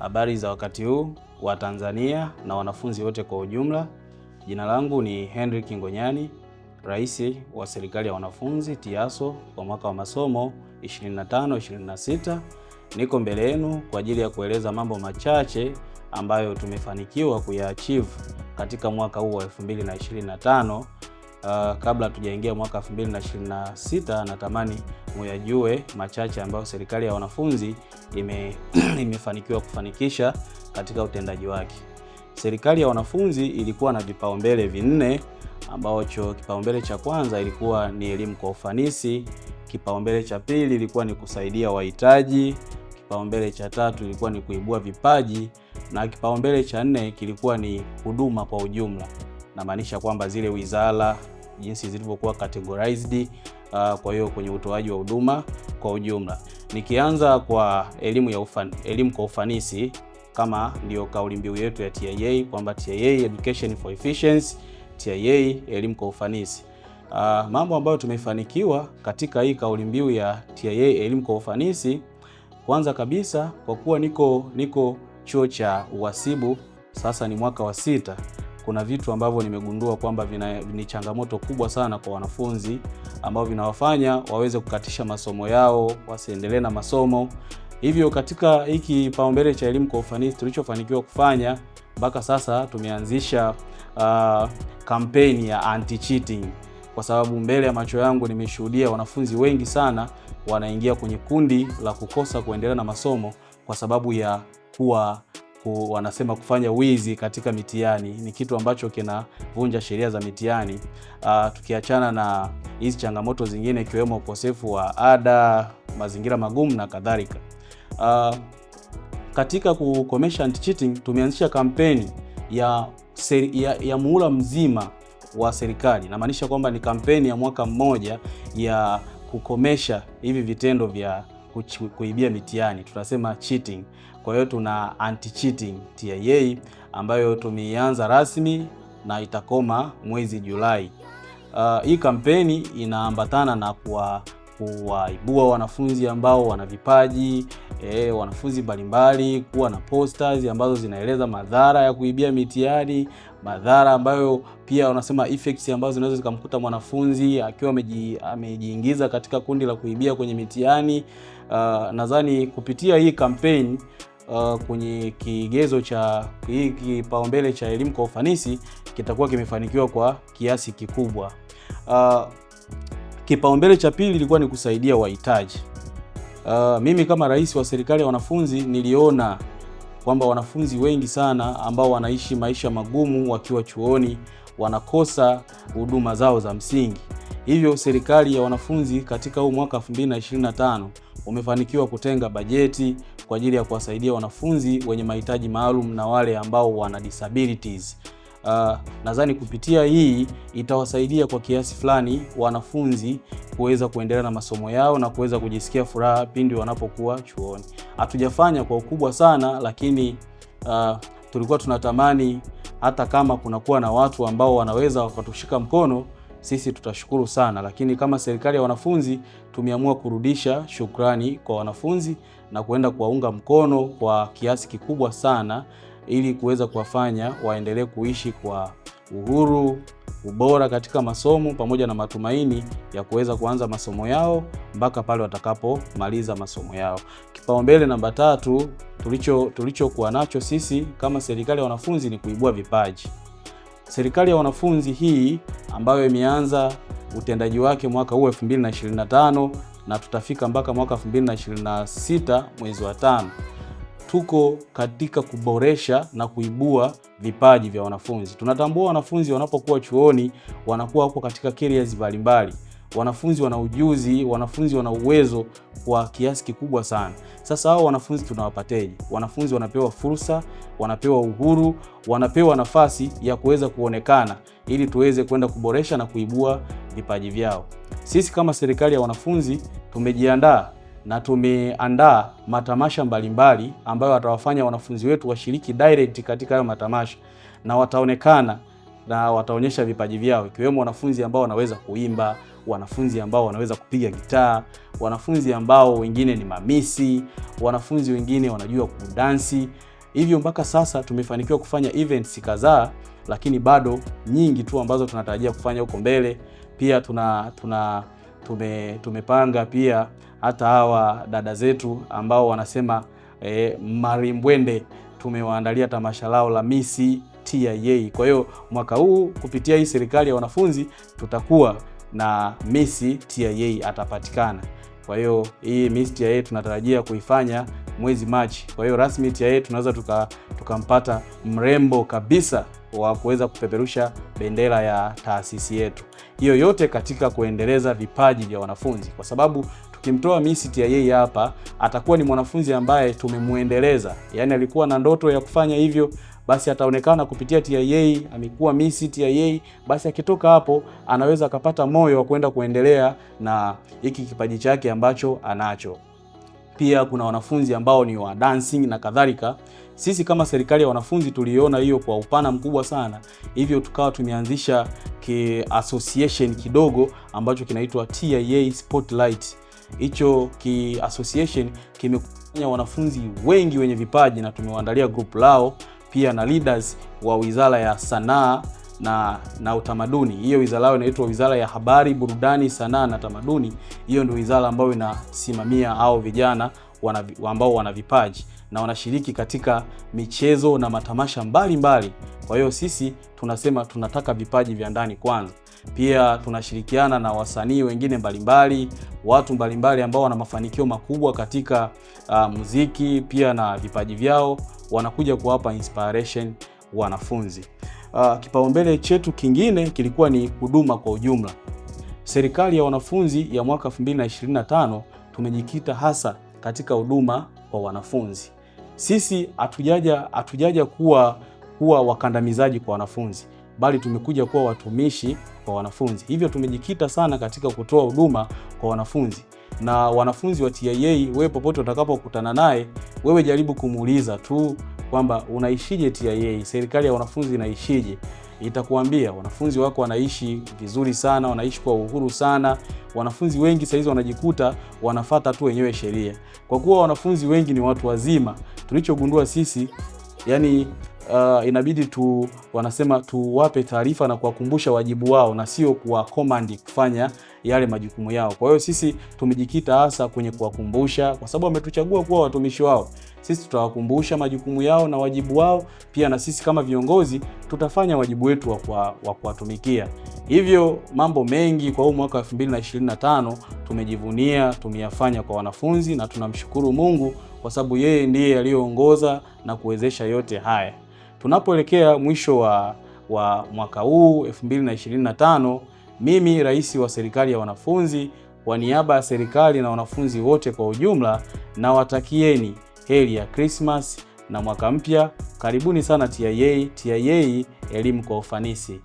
Habari za wakati huu wa Tanzania na wanafunzi wote kwa ujumla. Jina langu ni Henry Kingonyani, Rais wa Serikali ya Wanafunzi TIASO kwa mwaka wa masomo 25-26. Niko mbele yenu kwa ajili ya kueleza mambo machache ambayo tumefanikiwa kuyaachieve katika mwaka huu wa 2025. Kabla tujaingia mwaka 2026, natamani muyajue machache ambayo Serikali ya Wanafunzi imefanikiwa kufanikisha katika utendaji wake. Serikali ya Wanafunzi ilikuwa na vipaumbele vinne, ambacho kipaumbele cha kwanza ilikuwa ni elimu kwa ufanisi, kipaumbele cha pili ilikuwa ni kusaidia wahitaji, kipaumbele cha tatu ilikuwa ni kuibua vipaji, na kipaumbele cha nne kilikuwa ni huduma kwa ujumla. Namaanisha kwamba zile wizara jinsi zilivyokuwa categorized, kwa hiyo kwenye utoaji wa huduma kwa ujumla. Nikianza kwa elimu kwa ufanisi, kama ndio kauli mbiu yetu ya TIA, kwamba TIA Education for Efficiency, TIA elimu kwa ufanisi. Mambo ambayo tumefanikiwa katika hii kauli mbiu ya TIA elimu kwa ufanisi, kwanza kabisa, kwa kuwa niko chuo cha uhasibu, sasa ni mwaka wa 6, kuna vitu ambavyo nimegundua kwamba ni changamoto kubwa sana kwa wanafunzi, ambao vinawafanya waweze kukatisha masomo yao, wasiendelee na masomo. Hivyo katika hiki kipaumbele cha elimu kwa ufanisi, tulichofanikiwa kufanya mpaka sasa, tumeanzisha kampeni ya anti-cheating, kwa sababu mbele ya macho yangu nimeshuhudia wanafunzi wengi sana wanaingia kwenye kundi la kukosa kuendelea na masomo kwa sababu ya wanasema kufanya wizi katika mitihani. Ni kitu ambacho kinavunja sheria za mitihani, tukiachana na hizi changamoto zingine ikiwemo ukosefu wa ada, mazingira magumu na kadhalika. Katika kukomesha anti-cheating, tumeanzisha kampeni ya muhula mzima wa serikali. Namaanisha kwamba ni kampeni ya mwaka mmoja ya kukomesha hivi vitendo vya kuibia mitihani, tunasema cheating. Kwa hiyo tuna anti-cheating TIA ambayo tumeianza rasmi na itakoma mwezi Julai. Hii kampeni inaambatana na kuwaibua wanafunzi ambao wana vipaji, wanafunzi mbalimbali, kuwa na posters ambazo zinaeleza madhara ya kuibia mitihani, madhara ambayo pia wanasema effects ambazo zinaweza zikamkuta mwanafunzi akiwa amejiingiza katika kundi la kuibia kwenye mitihani. Nadhani kupitia hii kampeni, kwenye kigezo cha hii kipaumbele cha elimu kwa ufanisi kitakuwa kimefanikiwa kwa kiasi kikubwa. Kipaumbele cha pili ilikuwa ni kusaidia wahitaji. Mimi kama rais wa Serikali ya Wanafunzi niliona kwamba wanafunzi wengi sana ambao wanaishi maisha magumu wakiwa chuoni wanakosa huduma zao za msingi. Hivyo Serikali ya Wanafunzi katika huu mwaka 2025 umefanikiwa kutenga bajeti kwa ajili ya kuwasaidia wanafunzi wenye mahitaji maalum na wale ambao wana disabilities. Nadhani kupitia hii itawasaidia kwa kiasi fulani wanafunzi kuweza kuendelea na masomo yao na kuweza kujisikia furaha pindi wanapokuwa chuoni. Hatujafanya kwa ukubwa sana, lakini tulikuwa tunatamani hata kama kunakuwa na watu ambao wanaweza wakatushika mkono, sisi tutashukuru sana. Lakini kama Serikali ya Wanafunzi tumeamua kurudisha shukrani kwa wanafunzi na kuenda kuwaunga mkono kwa kiasi kikubwa sana, ili kuweza kuwafanya waendelee kuishi kwa uhuru, ubora katika masomo, pamoja na matumaini ya kuweza kuanza masomo yao mpaka pale watakapomaliza masomo yao. Kipaumbele namba 3 tulichokuwa nacho sisi kama Serikali ya Wanafunzi ni kuibua vipaji. Serikali ya Wanafunzi hii ambayo imeanza utendaji wake mwaka huu 2025 na tutafika mpaka mwaka 2026 mwezi wa 5, tuko katika kuboresha na kuibua vipaji vya wanafunzi. Tunatambua wanafunzi wanapokuwa chuoni wanakuwa huko katika careers mbalimbali. Wanafunzi wana ujuzi, wanafunzi wana uwezo kwa kiasi kikubwa sana. Sasa hao wanafunzi tunawapateje? Wanafunzi wanapewa fursa, wanapewa uhuru, wanapewa nafasi ya kuweza kuonekana ili tuweze kwenda kuboresha na kuibua vipaji vyao. Sisi kama Serikali ya Wanafunzi tumejiandaa na tumeandaa matamasha mbalimbali ambayo watawafanya wanafunzi wetu washiriki direct katika hayo matamasha, na wataonekana na wataonyesha vipaji vyao, ikiwemo wanafunzi ambao wanaweza kuimba, wanafunzi ambao wanaweza kupiga gitaa, wanafunzi ambao wengine ni mamisi, wanafunzi wengine wanajua kudansi. Hivyo mpaka sasa tumefanikiwa kufanya events kadhaa, lakini bado nyingi tu ambazo tunatarajia kufanya huko mbele. Pia tumepanga pia hata hawa dada zetu ambao wanasema marimbwende, tumewaandalia tamasha lao la Miss TIA. Kwa hiyo mwaka huu kupitia hii serikali ya wanafunzi tutakuwa na Miss TIA atapatikana. Kwa hiyo hii Miss TIA tunatarajia kuifanya mwezi Machi. Kwa hiyo rasmi TIA tunaweza tukampata mrembo kabisa wa kuweza kupeperusha bendera ya taasisi yetu. Hiyo yote katika kuendeleza vipaji vya wanafunzi, kwa sababu tukimtoa Miss TIA hapa atakuwa ni mwanafunzi ambaye tumemuendeleza. Yaani alikuwa na ndoto ya kufanya hivyo, basi ataonekana kupitia TIA amekuwa Miss TIA, basi akitoka hapo anaweza akapata moyo wa kwenda kuendelea na hiki kipaji chake ambacho anacho. Pia kuna wanafunzi ambao ni wa dancing na kadhalika. Sisi kama serikali ya wanafunzi tuliona hiyo kwa upana mkubwa sana, hivyo tukawa tumeanzisha association kidogo ambacho kinaitwa TIA Spotlight. Hicho association kimekusanya wanafunzi wengi wenye vipaji na tumewaandalia group lao pia na leaders wa Wizara ya Sanaa na Utamaduni. Hiyo wizara yao inaitwa Wizara ya Habari, Burudani, Sanaa na Tamaduni. Hiyo ndio wizara ambayo inasimamia hao vijana ambao wana vipaji na wanashiriki katika michezo na matamasha mbalimbali. Kwa hiyo sisi tunasema tunataka vipaji vya ndani kwanza. Pia tunashirikiana na wasanii wengine mbalimbali, watu mbalimbali ambao wana mafanikio makubwa katika muziki pia na vipaji vyao, wanakuja kuwapa inspiration wanafunzi. Kipaumbele chetu kingine kilikuwa ni huduma kwa ujumla. Serikali ya wanafunzi ya mwaka 2025 tumejikita hasa katika huduma kwa wanafunzi. Sisi hatujaja kuwa wakandamizaji kwa wanafunzi, bali tumekuja kuwa watumishi kwa wanafunzi. Hivyo tumejikita sana katika kutoa huduma kwa wanafunzi. Na wanafunzi wa TIA, wewe popote utakapokutana naye, wewe jaribu kumuuliza tu kwamba unaishije TIA, serikali ya wanafunzi inaishije? Itakuambia wanafunzi wako wanaishi vizuri sana, wanaishi kwa uhuru sana. Wanafunzi wengi sasa hizi wanajikuta wanafuata tu wenyewe sheria. Kwa kuwa wanafunzi wengi ni watu wazima, tulichogundua sisi yani inabidi wanasema tuwape taarifa na kuwakumbusha wajibu wao na sio kuwa command kufanya yale majukumu yao. Kwa hiyo sisi tumejikita hasa kwenye kuwakumbusha, kwa sababu wametuchagua kuwa watumishi wao. Sisi tutawakumbusha majukumu yao na wajibu wao, pia na sisi kama viongozi tutafanya wajibu wetu wa kuwatumikia. Hivyo mambo mengi kwa huu mwaka 2025 tumejivunia tumeyafanya kwa wanafunzi, na tunamshukuru Mungu kwa sababu yeye ndiye aliyeongoza na kuwezesha yote haya. Tunapoelekea mwisho wa mwaka huu 2025, mimi rais wa serikali ya wanafunzi, kwa niaba ya serikali na wanafunzi wote kwa ujumla, na watakieni heri ya Christmas na mwaka mpya. Karibuni sana TIA, elimu kwa ufanisi.